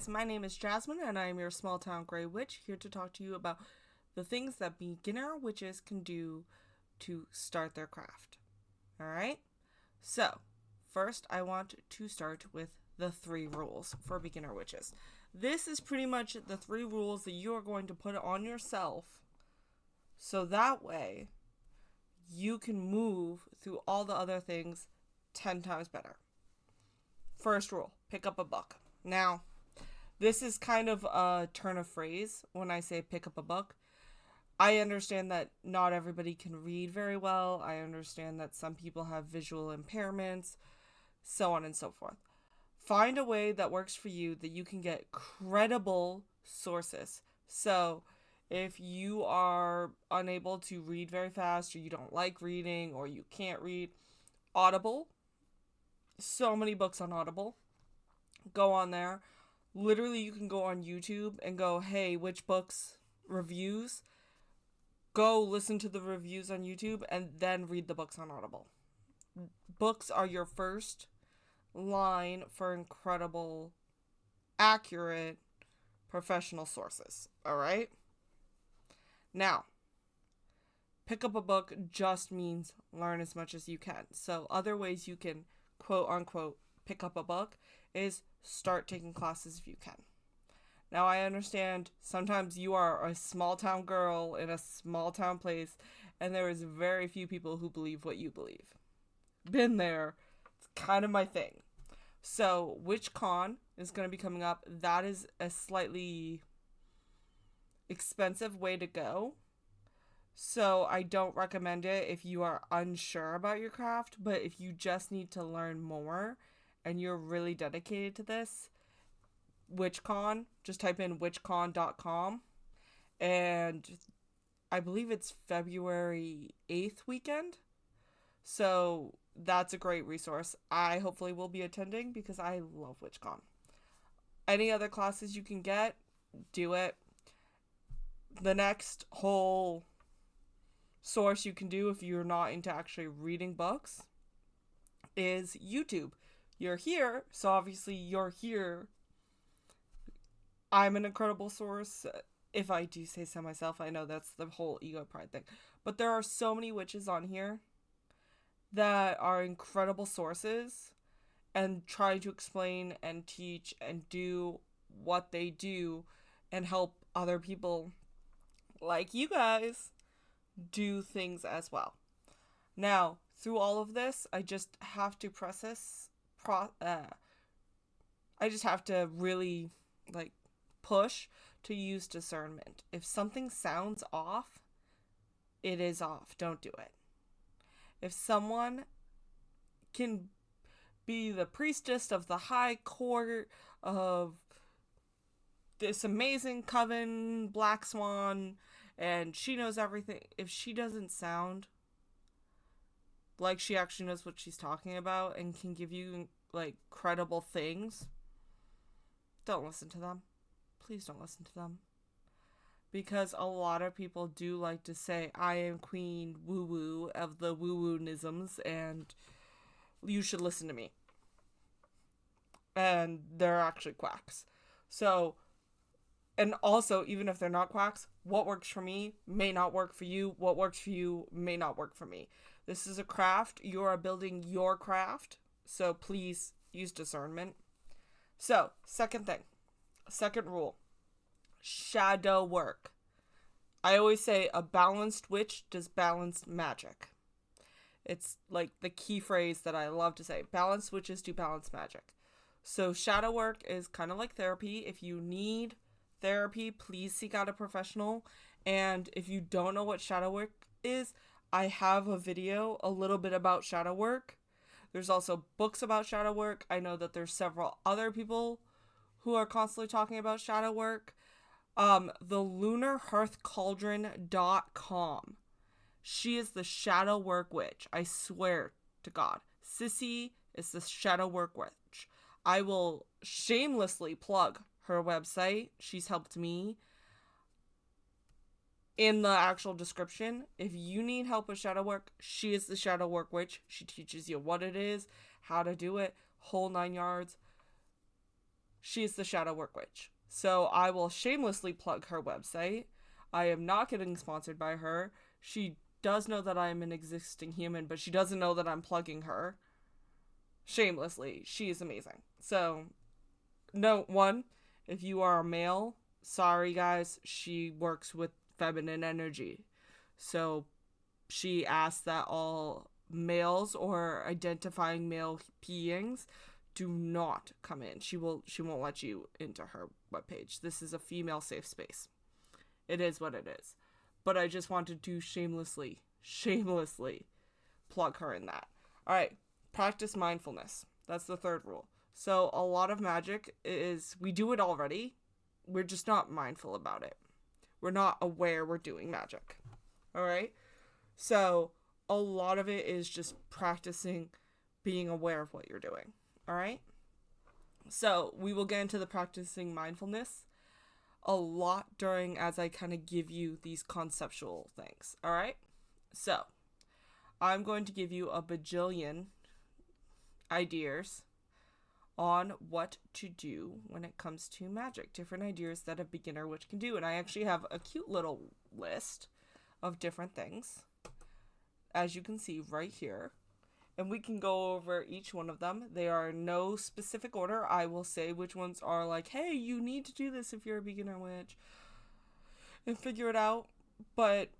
guys, my name is Jasmine and I am your small town gray witch here to talk to you about the things that beginner witches can do to start their craft. Alright? So, first I want to start with the 3 rules for beginner witches. This is pretty much the 3 rules that you are going to put on yourself so that way you can move through all the other things 10 times better. First rule, pick up a book. Now, this is kind of a turn of phrase when I say pick up a book. I understand that not everybody can read very well. I understand that some people have visual impairments, so on and so forth. Find a way that works for you that you can get credible sources. So, if you are unable to read very fast, or you don't like reading, or you can't read, Audible. So many books on Audible. Go on there. Literally, you can go on YouTube and go, hey, which books reviews? Go listen to the reviews on YouTube and then read the books on Audible. Books are your first line for incredible, accurate, professional sources. Alright? Now, pick up a book just means learn as much as you can. So other ways you can quote unquote pick up a book is start taking classes if you can. Now I understand sometimes you are a small town girl in a small town place and there is very few people who believe what you believe. Been there. It's kind of my thing. So WitchCon is going to be coming up. That is a slightly expensive way to go. So I don't recommend it if you are unsure about your craft, but if you just need to learn more and you're really dedicated to this, WitchCon, just type in witchcon.com, and I believe it's February 8th weekend, so that's a great resource. I hopefully will be attending because I love WitchCon. Any other classes you can get, do it. The next whole source you can do if you're not into actually reading books is YouTube. You're here, so obviously you're here. I'm an incredible source. If I do say so myself, I know that's the whole ego pride thing. But there are so many witches on here that are incredible sources and try to explain and teach and do what they do and help other people like you guys do things as well. Now, through all of this, I just have to I just have to really push to use discernment. If something sounds off, it is off. Don't do it. If someone can be the priestess of the high court of this amazing coven, Black Swan, and she knows everything, if she doesn't sound like she actually knows what she's talking about and can give you credible things, don't listen to them. Please don't listen to them. Because a lot of people do like to say, I am queen woo-woo of the woo-woo-nisms and you should listen to me. And they're actually quacks. So, and also, even if they're not quacks, what works for me may not work for you. What works for you may not work for me. This is a craft. You are building your craft. So please use discernment. So, second rule. Shadow work. I always say a balanced witch does balanced magic. It's like the key phrase that I love to say. Balanced witches do balanced magic. So shadow work is kind of like therapy. If you need therapy, please seek out a professional. And if you don't know what shadow work is, I have a video a little bit about shadow work. There's also books about shadow work. I know that there's several other people who are constantly talking about shadow work. The Lunar Hearth Cauldron.com. She is the shadow work witch. I swear to God. Sissy is the shadow work witch. I will shamelessly plug her website. She's helped me in the actual description. If you need help with shadow work, she is the shadow work witch. She teaches you what it is, how to do it, whole 9 yards. She's the Shadow Work Witch. So I will shamelessly plug her website. I am not getting sponsored by her. She does know that I am an existing human, but she doesn't know that I'm plugging her. Shamelessly. She is amazing. So, note one, if you are a male, sorry guys, she works with feminine energy. So, she asks that all males or identifying male beings do not come in. She won't let you into her webpage. This is a female safe space. It is what it is. But I just wanted to shamelessly plug her in that. All right, practice mindfulness. That's the third rule. So a lot of magic is, we do it already. We're just not mindful about it. We're not aware we're doing magic. All right? So a lot of it is just practicing being aware of what you're doing. All right? So we will get into the practicing mindfulness a lot during as I kind of give you these conceptual things. All right? So I'm going to give you a bajillion ideas on what to do when it comes to magic. Different ideas that a beginner witch can do. And I actually have a cute little list of different things, as you can see right here. And we can go over each one of them. They are in no specific order. I will say which ones are like, hey, you need to do this if you're a beginner witch, and figure it out. But,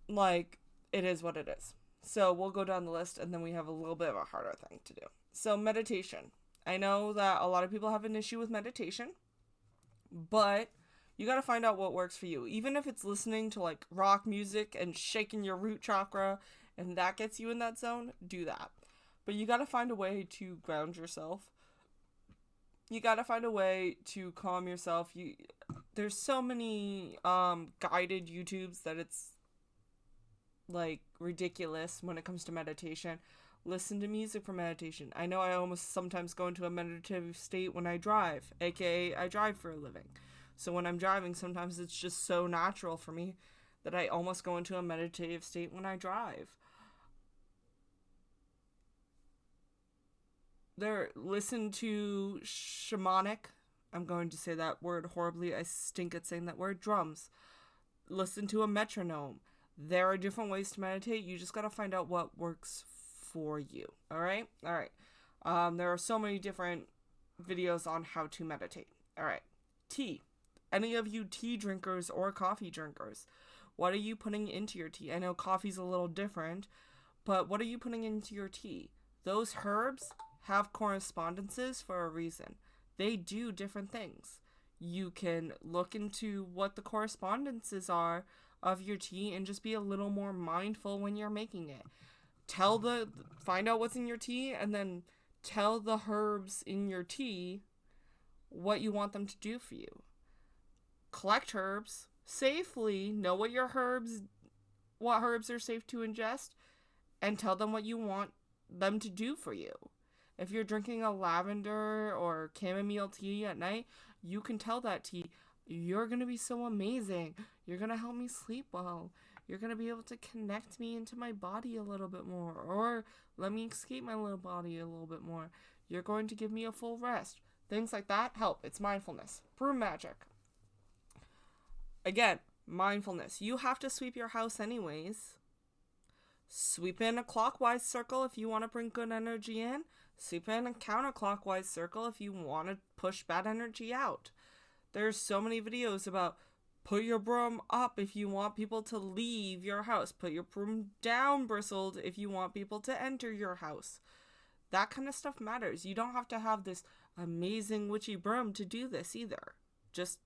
like, it is what it is. So we'll go down the list, and then we have a little bit of a harder thing to do. So meditation. I know that a lot of people have an issue with meditation, but you got to find out what works for you. Even if it's listening to like rock music and shaking your root chakra and that gets you in that zone, do that. But you got to find a way to ground yourself. You got to find a way to calm yourself. There's so many guided YouTubes that it's like ridiculous when it comes to meditation. Listen to music for meditation. I know I almost sometimes go into a meditative state when I drive, aka I drive for a living. So when I'm driving, sometimes it's just so natural for me that I almost go into a meditative state when I drive. Listen to shamanic. I'm going to say that word horribly. I stink at saying that word. Drums. Listen to a metronome. There are different ways to meditate. You just got to find out what works for you. All right? All right. There are so many different videos on how to meditate. All right. Tea. Any of you tea drinkers or coffee drinkers, what are you putting into your tea? I know coffee's a little different, but what are you putting into your tea? Those herbs have correspondences for a reason. They do different things. You can look into what the correspondences are of your tea and just be a little more mindful when you're making it. Find out what's in your tea and then tell the herbs in your tea what you want them to do for you. Collect herbs safely, know what herbs are safe to ingest, and tell them what you want them to do for you. If you're drinking a lavender or chamomile tea at night, you can tell that tea, you're going to be so amazing. You're going to help me sleep well. You're going to be able to connect me into my body a little bit more, or let me escape my little body a little bit more. You're going to give me a full rest. Things like that help. It's mindfulness. Broom magic. Again, mindfulness. You have to sweep your house anyways. Sweep in a clockwise circle if you want to bring good energy in. Sweep in a counterclockwise circle if you want to push bad energy out. There's so many videos about put your broom up if you want people to leave your house. Put your broom down bristled if you want people to enter your house. That kind of stuff matters. You don't have to have this amazing witchy broom to do this either. Just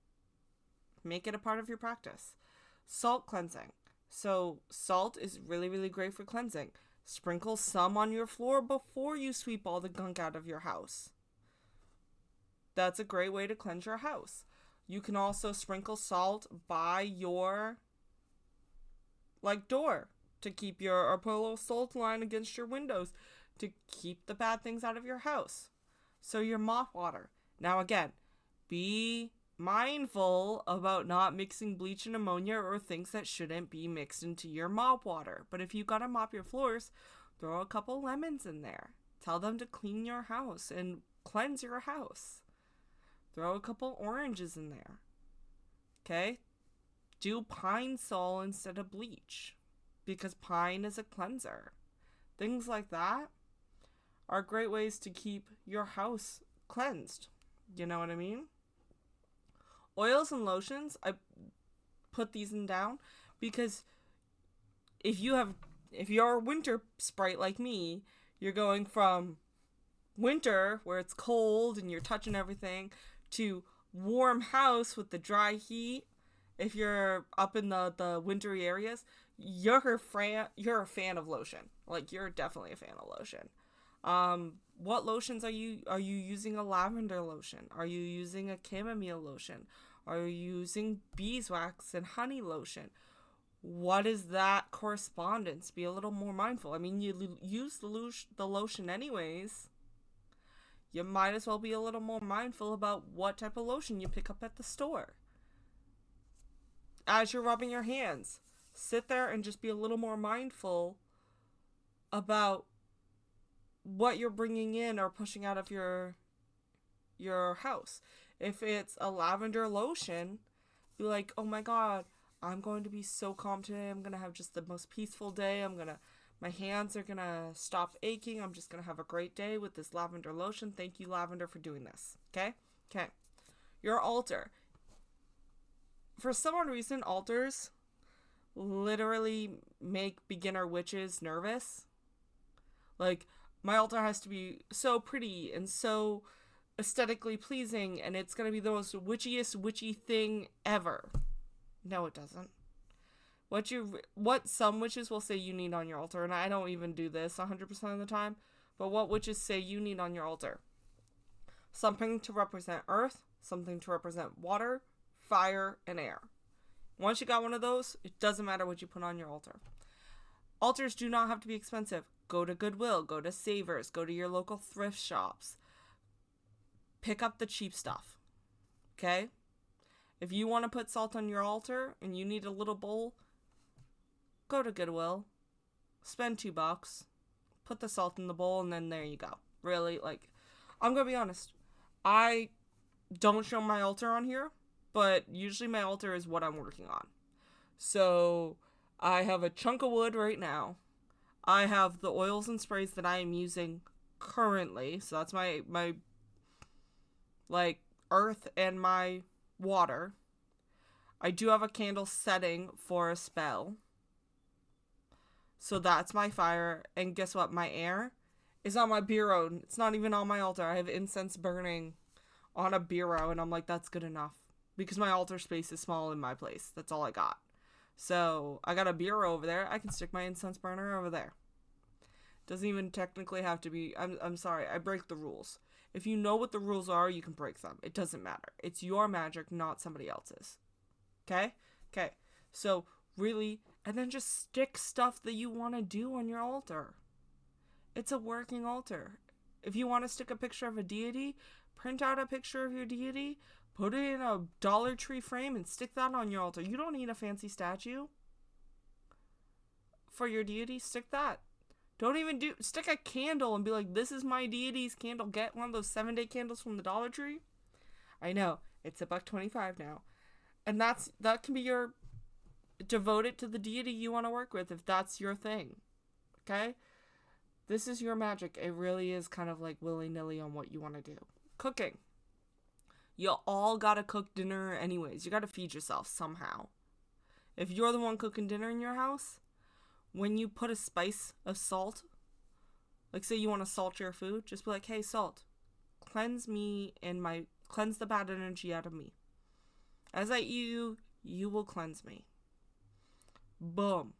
make it a part of your practice. Salt cleansing. So salt is really, really great for cleansing. Sprinkle some on your floor before you sweep all the gunk out of your house. That's a great way to cleanse your house. You can also sprinkle salt by your door to keep or put a little salt line against your windows to keep the bad things out of your house. So your mop water. Now again, be mindful about not mixing bleach and ammonia or things that shouldn't be mixed into your mop water. But if you gotta mop your floors, throw a couple lemons in there. Tell them to clean your house and cleanse your house. Throw a couple oranges in there. Okay? Do pine sol instead of bleach, because pine is a cleanser. Things like that are great ways to keep your house cleansed. You know what I mean? Oils and lotions, I put these in down because if you're a winter sprite like me, you're going from winter where it's cold and you're touching everything to warm house with the dry heat. If you're up in the wintry areas, you're a fan of lotion. Like, you're definitely a fan of lotion. What lotions are you using? A lavender lotion? Are you using a chamomile lotion? Are you using beeswax and honey lotion? What is that correspondence? Be a little more mindful. I mean, you use the lotion anyways. You might as well be a little more mindful about what type of lotion you pick up at the store. As you're rubbing your hands, sit there and just be a little more mindful about what you're bringing in or pushing out of your house. If it's a lavender lotion, be like, oh my god, I'm going to be so calm today. I'm going to have just the most peaceful day. My hands are going to stop aching. I'm just going to have a great day with this lavender lotion. Thank you, lavender, for doing this. Okay? Okay. Your altar. For some odd reason, altars literally make beginner witches nervous. Like, my altar has to be so pretty and so aesthetically pleasing, and it's going to be the most witchiest witchy thing ever. No, it doesn't. What some witches will say you need on your altar, and I don't even do this 100% of the time, but what witches say you need on your altar. Something to represent earth, something to represent water, fire, and air. Once you got one of those, it doesn't matter what you put on your altar. Altars do not have to be expensive. Go to Goodwill, go to Savers, go to your local thrift shops. Pick up the cheap stuff. Okay? If you want to put salt on your altar and you need a little bowl, go to Goodwill. Spend $2. Put the salt in the bowl, and then there you go. Really, like, I'm going to be honest. I don't show my altar on here, but usually my altar is what I'm working on. So, I have a chunk of wood right now. I have the oils and sprays that I am using currently. So that's my like, earth and my water. I do have a candle setting for a spell. So that's my fire. And guess what? My air is on my bureau. It's not even on my altar. I have incense burning on a bureau, and I'm like, that's good enough. Because my altar space is small in my place. That's all I got. So I got a bureau over there. I can stick my incense burner over there. Doesn't even technically have to be. I'm sorry. I break the rules. If you know what the rules are, you can break them. It doesn't matter. It's your magic, not somebody else's. Okay? Okay. So really, and then just stick stuff that you want to do on your altar. It's a working altar. If you want to stick a picture of a deity, print out a picture of your deity, put it in a Dollar Tree frame, and stick that on your altar. You don't need a fancy statue for your deity. Stick that. Don't even stick a candle and be like, this is my deity's candle. Get one of those 7-day candles from the Dollar Tree. I know, it's $1.25 now. And that can be your, devote it to the deity you want to work with if that's your thing. Okay? This is your magic. It really is kind of like willy-nilly on what you want to do. Cooking. You all gotta cook dinner anyways. You gotta feed yourself somehow. If you're the one cooking dinner in your house, when you put a spice of salt, like say you want to salt your food, just be like, hey, salt, cleanse me and cleanse the bad energy out of me. As I eat you will cleanse me. Boom.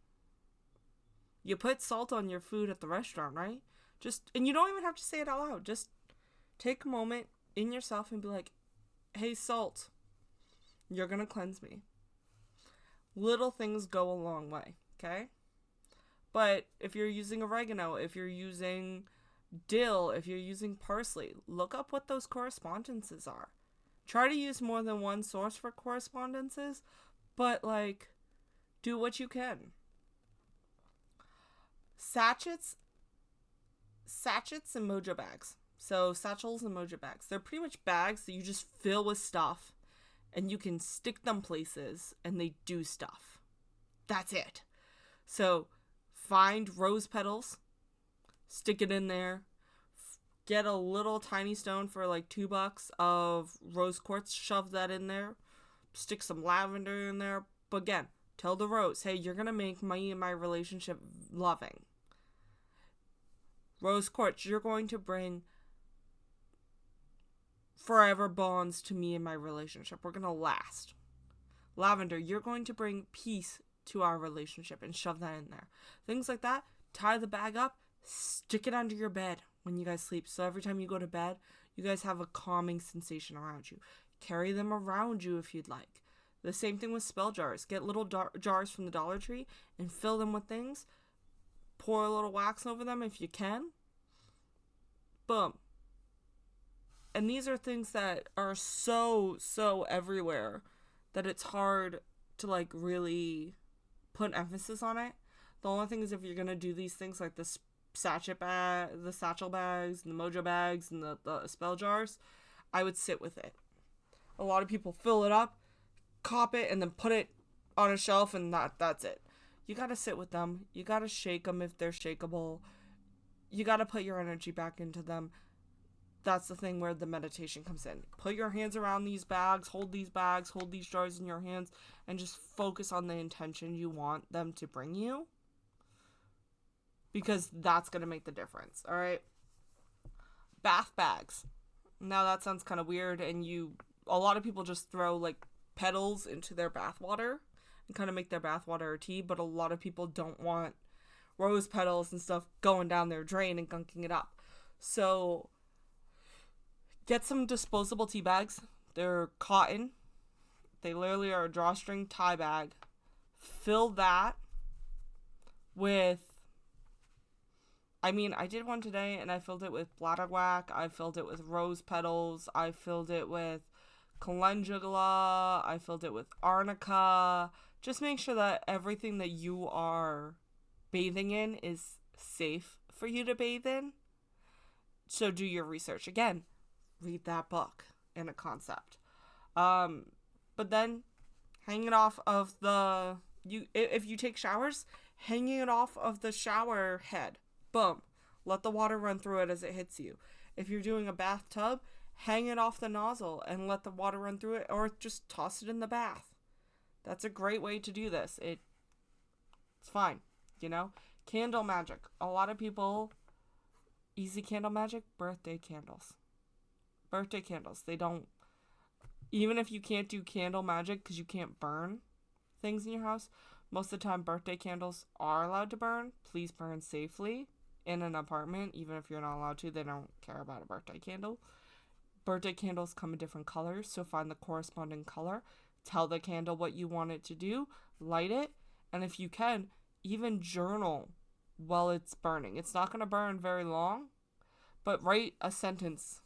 You put salt on your food at the restaurant, right? And you don't even have to say it out loud. Just take a moment in yourself and be like, hey, salt, you're gonna cleanse me. Little things go a long way, okay? But if you're using oregano, if you're using dill, if you're using parsley, look up what those correspondences are. Try to use more than one source for correspondences, but, like, do what you can. Sachets and mojo bags. So satchels and mojo bags. They're pretty much bags that you just fill with stuff and you can stick them places and they do stuff. That's it. So find rose petals, stick it in there, get a little tiny stone for like $2 of rose quartz, shove that in there, stick some lavender in there. But again, tell the rose, hey, you're going to make me and my relationship loving. Rose quartz, you're going to bring forever bonds to me and my relationship. We're going to last. Lavender, you're going to bring peace to our relationship, and shove that in there. Things like that. Tie the bag up, stick it under your bed when you guys sleep. So every time you go to bed, you guys have a calming sensation around you. Carry them around you if you'd like. The same thing with spell jars. Get little jars from the Dollar Tree and fill them with things. Pour a little wax over them if you can. Boom. And these are things that are so everywhere that it's hard to like really put emphasis on it. The only thing is, if you're gonna do these things like the satchel bags, and the mojo bags, and the spell jars, I would sit with it. A lot of people fill it up, cop it, and then put it on a shelf, and that's it. You gotta sit with them. You gotta shake them if they're shakeable. You gotta put your energy back into them. That's the thing where the meditation comes in. Put your hands around these bags, hold these jars in your hands, and just focus on the intention you want them to bring you. Because that's going to make the difference, alright? Bath bags. Now that sounds kind of weird, and a lot of people just throw like petals into their bath water and kind of make their bath water a tea, but a lot of people don't want rose petals and stuff going down their drain and gunking it up. So get some disposable tea bags. They're cotton. They literally are a drawstring tie bag. Fill that with, I did one today and I filled it with bladderwhack. I filled it with rose petals. I filled it with calendula. I filled it with arnica. Just make sure that everything that you are bathing in is safe for you to bathe in. So do your research. Again, read that book in a concept. But then hang it off of if you take showers, hanging it off of the shower head. Boom. Let the water run through it as it hits you. If you're doing a bathtub, hang it off the nozzle and let the water run through it, or just toss it in the bath. That's a great way to do this. It's fine, Candle magic. A lot of people, easy candle magic, birthday candles. Birthday candles. They don't, even if you can't do candle magic because you can't burn things in your house, most of the time birthday candles are allowed to burn. Please burn safely in an apartment. Even if you're not allowed to, they don't care about a birthday candle. Birthday candles come in different colors, so find the corresponding color. Tell the candle what you want it to do. Light it. And if you can, even journal while it's burning. It's not going to burn very long, but write a sentence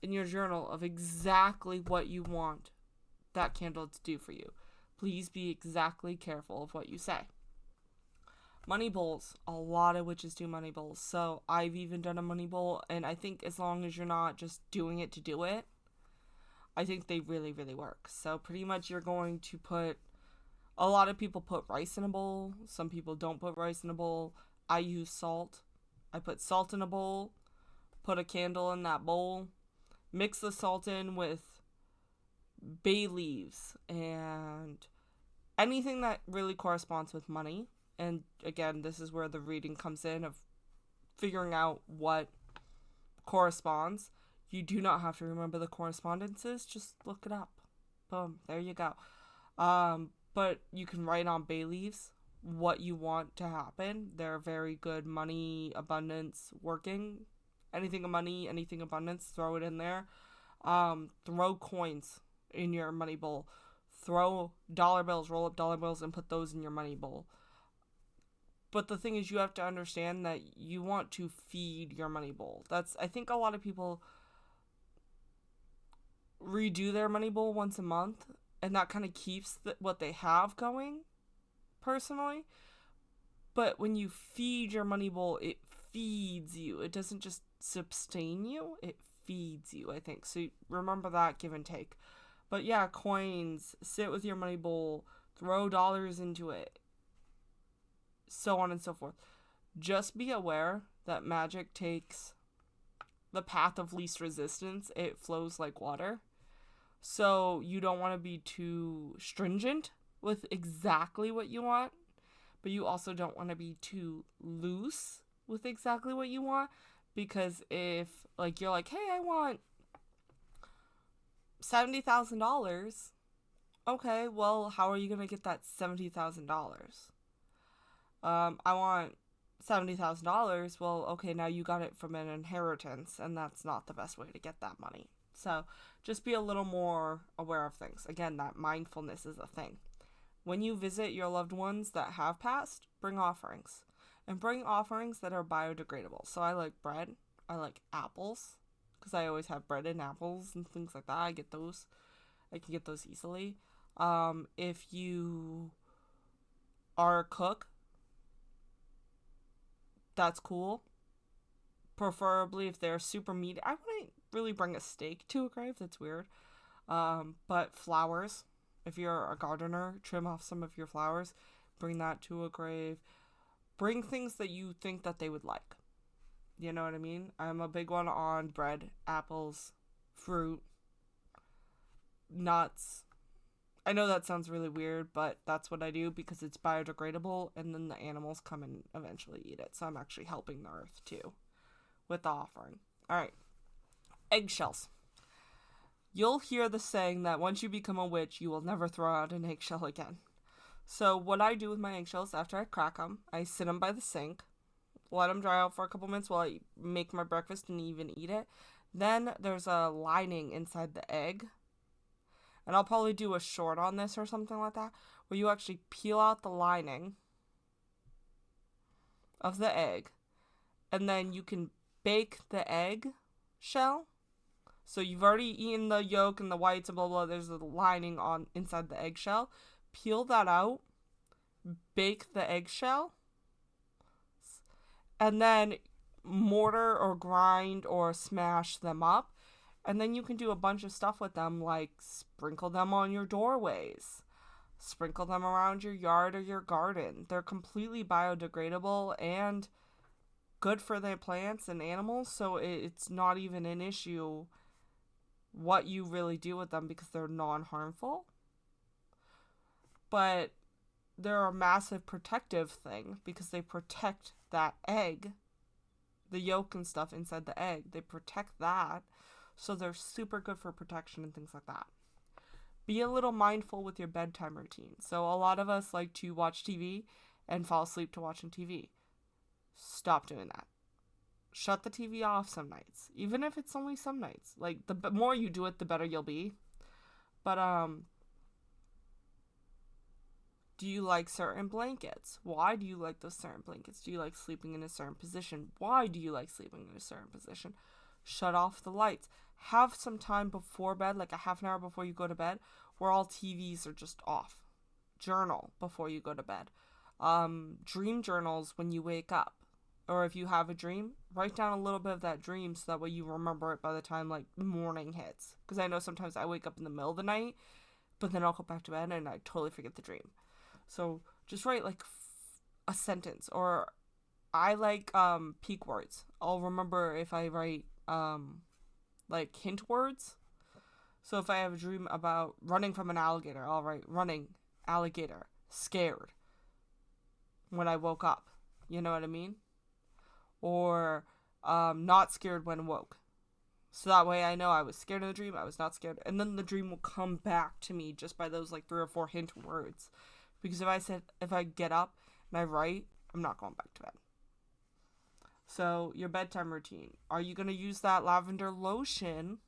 in your journal of exactly what you want that candle to do for you. Please be exactly careful of what you say. Money bowls. A lot of witches do money bowls. So I've even done a money bowl, and I think as long as you're not just doing it to do it, I think they really, really work. So pretty much you're going to put, a lot of people put rice in a bowl. Some people don't put rice in a bowl. I use salt. I put salt in a bowl, put a candle in that bowl, mix the salt in with bay leaves and anything that really corresponds with money. And again, this is where the reading comes in of figuring out what corresponds. You do not have to remember the correspondences. Just look it up. Boom. There you go. But you can write on bay leaves what you want to happen. They're very good money abundance working. Anything of money, anything abundance, throw it in there. Throw coins in your money bowl. Throw dollar bills, roll up dollar bills, and put those in your money bowl. But the thing is, you have to understand that you want to feed your money bowl. I think a lot of people redo their money bowl once a month, and that kind of keeps what they have going, personally. But when you feed your money bowl, it feeds you. It doesn't just sustain you, it feeds you, I think. So remember that, give and take. But yeah, coins, sit with your money bowl, throw dollars into it, so on and so forth. Just be aware that magic takes the path of least resistance. It flows like water. So you don't want to be too stringent with exactly what you want, but you also don't want to be too loose with exactly what you want, because if like you're like, hey, I want $70,000. Okay, well, how are you gonna get that $70,000? I want $70,000. Well, okay, now you got it from an inheritance, and that's not the best way to get that money. So just be a little more aware of things. Again, that mindfulness is a thing. When you visit your loved ones that have passed, bring offerings. And bring offerings that are biodegradable. So I like bread. I like apples, because I always have bread and apples and things like that. I get those. I can get those easily. If you are a cook, that's cool. Preferably if they're super meaty. I wouldn't really bring a steak to a grave. That's weird. But flowers. If you're a gardener, trim off some of your flowers. Bring that to a grave. Bring things that you think that they would like. You know what I mean? I'm a big one on bread, apples, fruit, nuts. I know that sounds really weird, but that's what I do because it's biodegradable, and then the animals come and eventually eat it. So I'm actually helping the earth too with the offering. All right. Eggshells. You'll hear the saying that once you become a witch, you will never throw out an eggshell again. So what I do with my eggshells after I crack them, I sit them by the sink, let them dry out for a couple minutes while I make my breakfast and even eat it. Then there's a lining inside the egg. And I'll probably do a short on this or something like that, where you actually peel out the lining of the egg, and then you can bake the egg shell. So you've already eaten the yolk and the whites and blah blah. There's a lining on inside the eggshell. Peel that out, bake the eggshell, and then mortar or grind or smash them up. And then you can do a bunch of stuff with them, like sprinkle them on your doorways, sprinkle them around your yard or your garden. They're completely biodegradable and good for the plants and animals, so it's not even an issue what you really do with them because they're non-harmful. But they're a massive protective thing because they protect that egg, the yolk and stuff inside the egg. They protect that. So they're super good for protection and things like that. Be a little mindful with your bedtime routine. So a lot of us like to watch TV and fall asleep to watching TV. Stop doing that. Shut the TV off some nights. Even if it's only some nights. Like, the more you do it, the better you'll be. But, do you like certain blankets? Why do you like those certain blankets? Do you like sleeping in a certain position? Why do you like sleeping in a certain position? Shut off the lights. Have some time before bed, like a half an hour before you go to bed, where all TVs are just off. Journal before you go to bed. Dream journals when you wake up. Or if you have a dream, write down a little bit of that dream so that way you remember it by the time, like, morning hits. Because I know sometimes I wake up in the middle of the night, but then I'll go back to bed and I totally forget the dream. So just write, like, a sentence. Or I like peak words. I'll remember if I write like hint words. So if I have a dream about running from an alligator, I'll write running, alligator, scared when I woke up. You know what I mean? Or not scared when woke. So that way I know I was scared in the dream, I was not scared. And then the dream will come back to me just by those like 3 or 4 hint words. Because if I get up and I write, I'm not going back to bed. So, your bedtime routine. Are you going to use that lavender lotion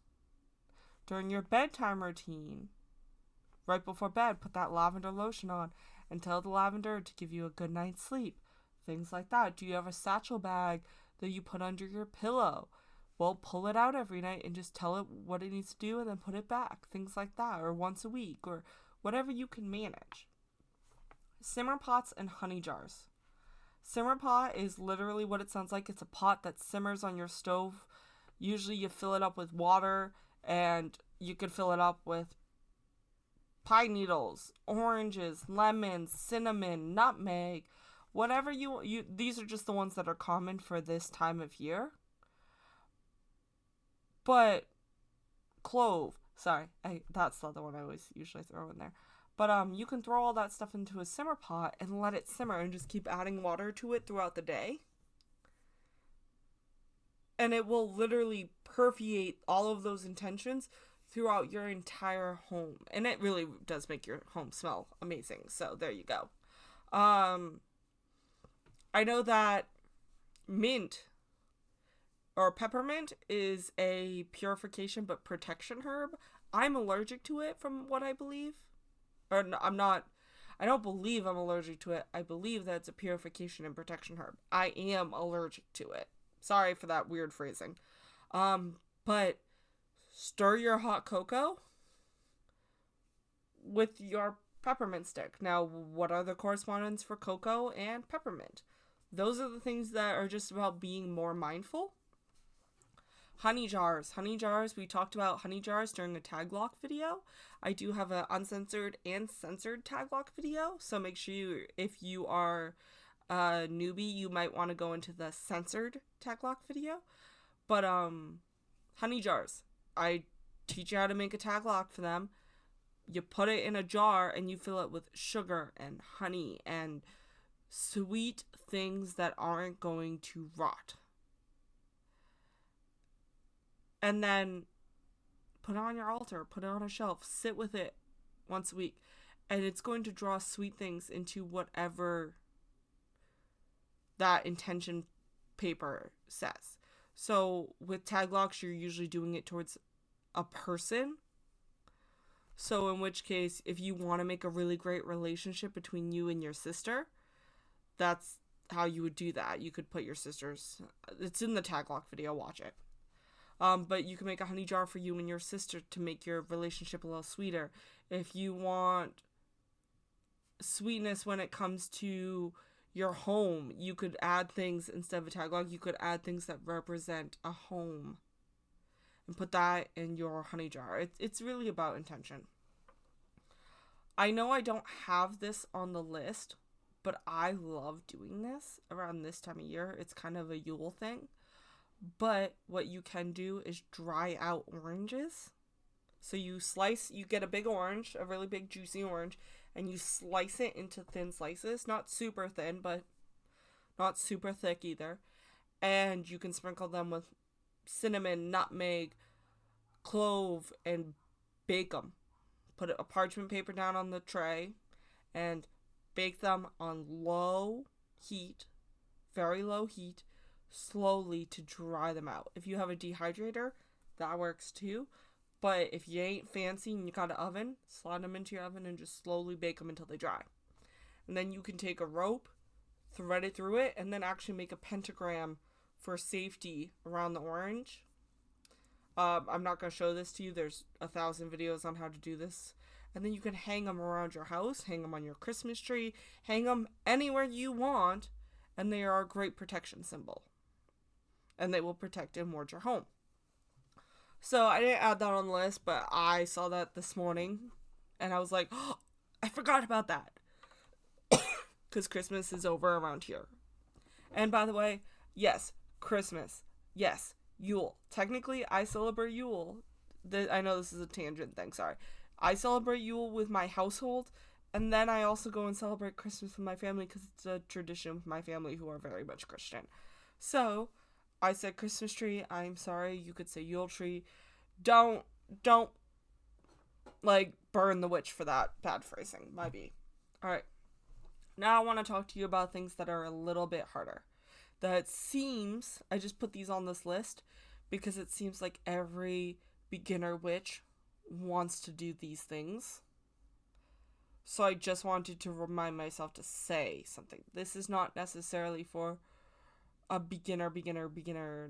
during your bedtime routine? Right before bed, put that lavender lotion on and tell the lavender to give you a good night's sleep. Things like that. Do you have a satchel bag that you put under your pillow? Well, pull it out every night and just tell it what it needs to do and then put it back. Things like that. Or once a week. Or whatever you can manage. Simmer pots and honey jars. Simmer pot is literally what it sounds like. It's a pot that simmers on your stove. Usually you fill it up with water, and you could fill it up with pine needles, oranges, lemons, cinnamon, nutmeg, whatever you these are just the ones that are common for this time of year. But clove, sorry, that's the other one I always usually throw in there. But you can throw all that stuff into a simmer pot and let it simmer and just keep adding water to it throughout the day. And it will literally permeate all of those intentions throughout your entire home. And it really does make your home smell amazing. So there you go. I know that mint or peppermint is a purification but protection herb. I'm allergic to it from what I believe. Or no, I don't believe I'm allergic to it. I believe that it's a purification and protection herb. I am allergic to it. Sorry for that weird phrasing. But stir your hot cocoa with your peppermint stick. Now, what are the correspondence for cocoa and peppermint? Those are the things that are just about being more mindful. Honey jars. Honey jars, we talked about honey jars during a tag lock video. I do have an uncensored and censored tag lock video, so make sure if you are a newbie, you might want to go into the censored tag lock video. But honey jars, I teach you how to make a tag lock for them. You put it in a jar and you fill it with sugar and honey and sweet things that aren't going to rot. And then put it on your altar, put it on a shelf, sit with it once a week, and it's going to draw sweet things into whatever that intention paper says. So with tag locks, you're usually doing it towards a person. So in which case, if you want to make a really great relationship between you and your sister, that's how you would do that. You could put your sister's, it's in the tag lock video, watch it. But you can make a honey jar for you and your sister to make your relationship a little sweeter. If you want sweetness when it comes to your home, you could add things instead of a tag log. You could add things that represent a home and put that in your honey jar. It's really about intention. I know I don't have this on the list, but I love doing this around this time of year. It's kind of a Yule thing. But what you can do is dry out oranges. So you get a big orange, a really big juicy orange, and you slice it into thin slices. Not super thin, but not super thick either. And you can sprinkle them with cinnamon, nutmeg, clove, and bake them. Put a parchment paper down on the tray and bake them on low heat, very low heat, slowly to dry them out. If you have a dehydrator, that works too. But if you ain't fancy and you got an oven, slide them into your oven and just slowly bake them until they dry. And then you can take a rope, thread it through it, and then actually make a pentagram for safety around the orange. I'm not going to show this to you. There's 1,000 videos on how to do this. And then you can hang them around your house, hang them on your Christmas tree, hang them anywhere you want, and they are a great protection symbol. And they will protect and ward your home. So I didn't add that on the list, but I saw that this morning, and I was like, oh, I forgot about that. Because Christmas is over around here. And by the way, yes, Christmas. Yes, Yule. Technically, I celebrate Yule. I know this is a tangent thing, sorry. I celebrate Yule with my household, and then I also go and celebrate Christmas with my family because it's a tradition with my family who are very much Christian. So I said Christmas tree. I'm sorry. You could say Yule tree. Don't like burn the witch for that bad phrasing. Might be. All right. Now I want to talk to you about things that are a little bit harder. That seems, I just put these on this list because it seems like every beginner witch wants to do these things. So I just wanted to remind myself to say something. This is not necessarily for a beginner,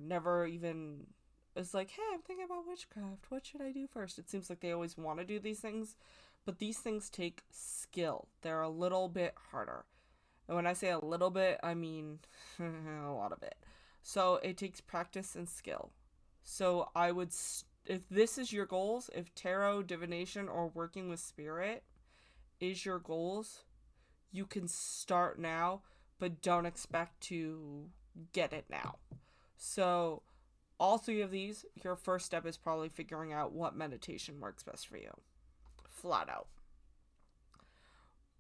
never even is like, hey, I'm thinking about witchcraft. What should I do first? It seems like they always want to do these things, but these things take skill. They're a little bit harder. And when I say a little bit, I mean a lot of it. So it takes practice and skill. So I would, if this is your goals, if tarot, divination, or working with spirit is your goals, you can start now, but don't expect to get it now. So all three of these, your first step is probably figuring out what meditation works best for you. Flat out.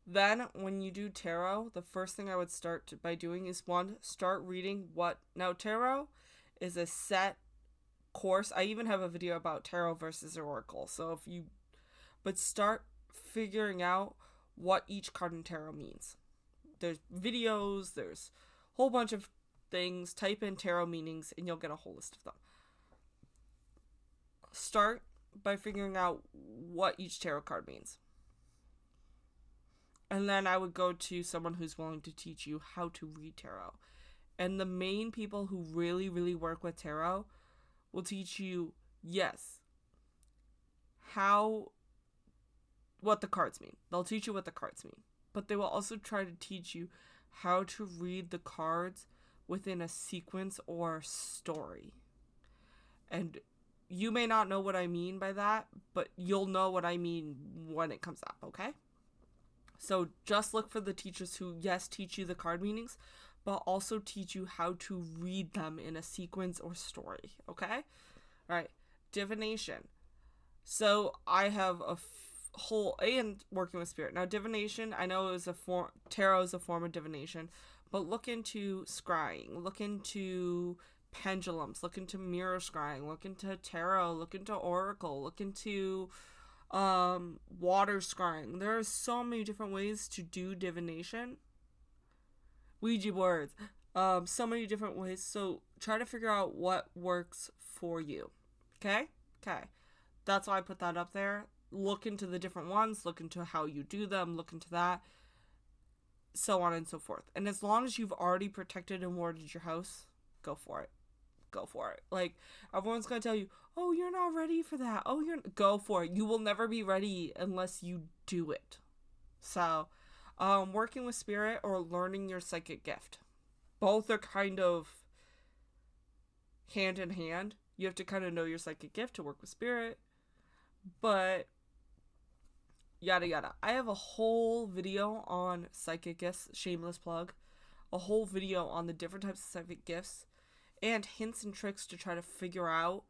Then, when you do tarot, the first thing I would start by doing is one, start reading what. Now, tarot is a set course. I even have a video about tarot versus oracle. So, but start figuring out what each card in tarot means. There's videos, there's a whole bunch of things. Type in tarot meanings and you'll get a whole list of them. Start by figuring out what each tarot card means. And then I would go to someone who's willing to teach you how to read tarot. And the main people who really, really work with tarot will teach you, yes, what the cards mean. They'll teach you what the cards mean. But they will also try to teach you how to read the cards within a sequence or story. And you may not know what I mean by that, but you'll know what I mean when it comes up, okay? So just look for the teachers who, yes, teach you the card meanings, but also teach you how to read them in a sequence or story, okay? All right, divination. So I have a whole, and working with spirit. Now, divination, I know tarot is a form of divination, but look into scrying, look into pendulums, look into mirror scrying, look into tarot, look into oracle, look into water scrying. There are so many different ways to do divination. Ouija boards. So many different ways. So try to figure out what works for you. Okay? Okay. That's why I put that up there. Look into the different ones. Look into how you do them. Look into that. So on and so forth. And as long as you've already protected and warded your house, go for it. Go for it. Like, everyone's going to tell you, oh, you're not ready for that. Oh, go for it. You will never be ready unless you do it. So, working with spirit or learning your psychic gift. Both are kind of hand in hand. You have to kind of know your psychic gift to work with spirit. But, yada yada. I have a whole video on psychic gifts, shameless plug. A whole video on the different types of psychic gifts and hints and tricks to try to figure out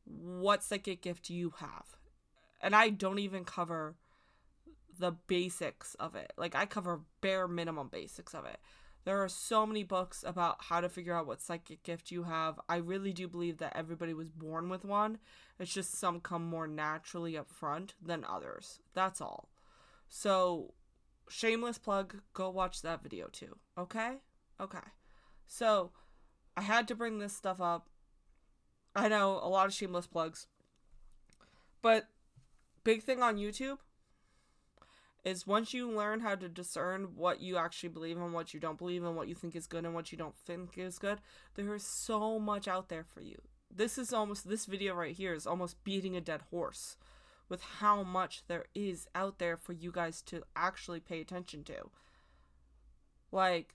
what psychic gift you have. And I don't even cover the basics of it. Like, I cover bare minimum basics of it. There are so many books about how to figure out what psychic gift you have. I really do believe that everybody was born with one. It's just some come more naturally up front than others. That's all. So, shameless plug, go watch that video too. Okay? Okay. So, I had to bring this stuff up. I know, a lot of shameless plugs. But big thing on YouTube is once you learn how to discern what you actually believe and what you don't believe and what you think is good and what you don't think is good, there is so much out there for you. This video right here is almost beating a dead horse with how much there is out there for you guys to actually pay attention to. Like,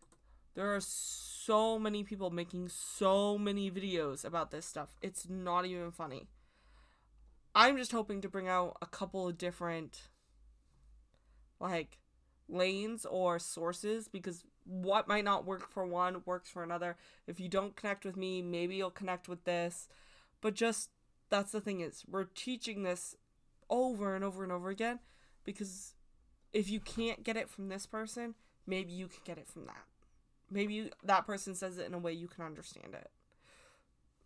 there are so many people making so many videos about this stuff. It's not even funny. I'm just hoping to bring out a couple of different, like, lanes or sources, because what might not work for one works for another. If you don't connect with me, maybe you'll connect with this. But just, that's the thing is, we're teaching this over and over and over again, because if you can't get it from this person, maybe you can get it from that. Maybe that person says it in a way you can understand it.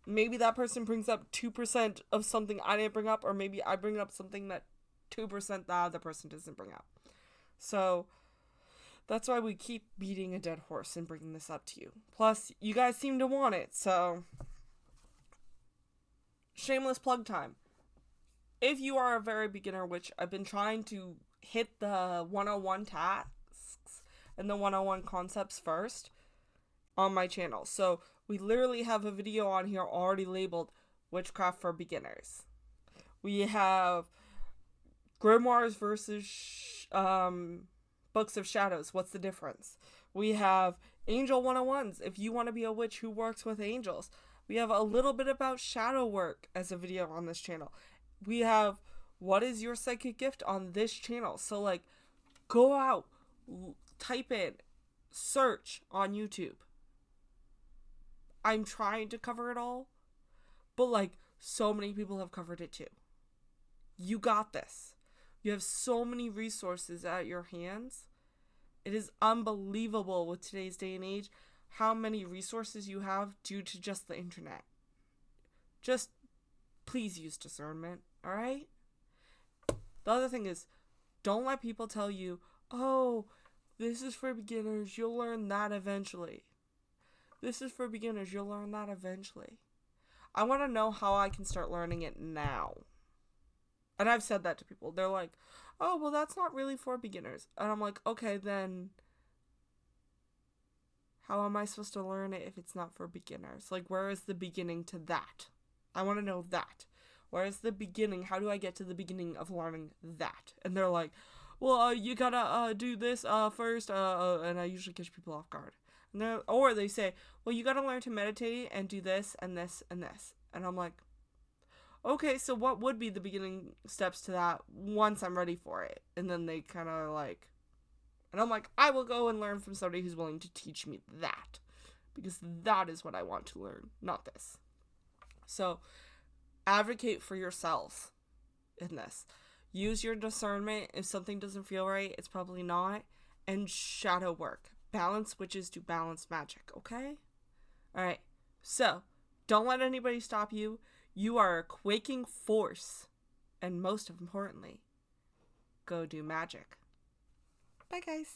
Maybe that person brings up 2% of something I didn't bring up, or maybe I bring up something that 2% the other person doesn't bring up. So, that's why we keep beating a dead horse and bringing this up to you. Plus, you guys seem to want it, so shameless plug time. If you are a very beginner, which I've been trying to hit the 101 tasks and the 101 concepts first on my channel. So we literally have a video on here already labeled Witchcraft for Beginners. We have Grimoires versus Books of Shadows. What's the difference? We have Angel 101s if you want to be a witch who works with angels. We have a little bit about shadow work as a video on this channel. We have what is your psychic gift on this channel. So like go out, type in, search on YouTube. I'm trying to cover it all, but like so many people have covered it too. You got this. You have so many resources at your hands. It is unbelievable with today's day and age how many resources you have due to just the internet. Just please use discernment, all right? The other thing is, don't let people tell you, oh, this is for beginners, you'll learn that eventually. This is for beginners, you'll learn that eventually. I want to know how I can start learning it now. And I've said that to people. They're like, oh, well, that's not really for beginners. And I'm like, okay, then how am I supposed to learn it if it's not for beginners? Like, where is the beginning to that? I want to know that. Where is the beginning? How do I get to the beginning of learning that? And they're like, well, you gotta do this first. And I usually catch people off guard. And or they say, well, you gotta learn to meditate and do this and this and this. And I'm like, okay, so what would be the beginning steps to that once I'm ready for it? And then they kind of like, and I'm like, I will go and learn from somebody who's willing to teach me that. Because that is what I want to learn, not this. So, advocate for yourself in this. Use your discernment. If something doesn't feel right, it's probably not. And shadow work. Balance witches to balance magic, okay? Alright, so, don't let anybody stop you. You are a quaking force. And most importantly, go do magic. Bye, guys.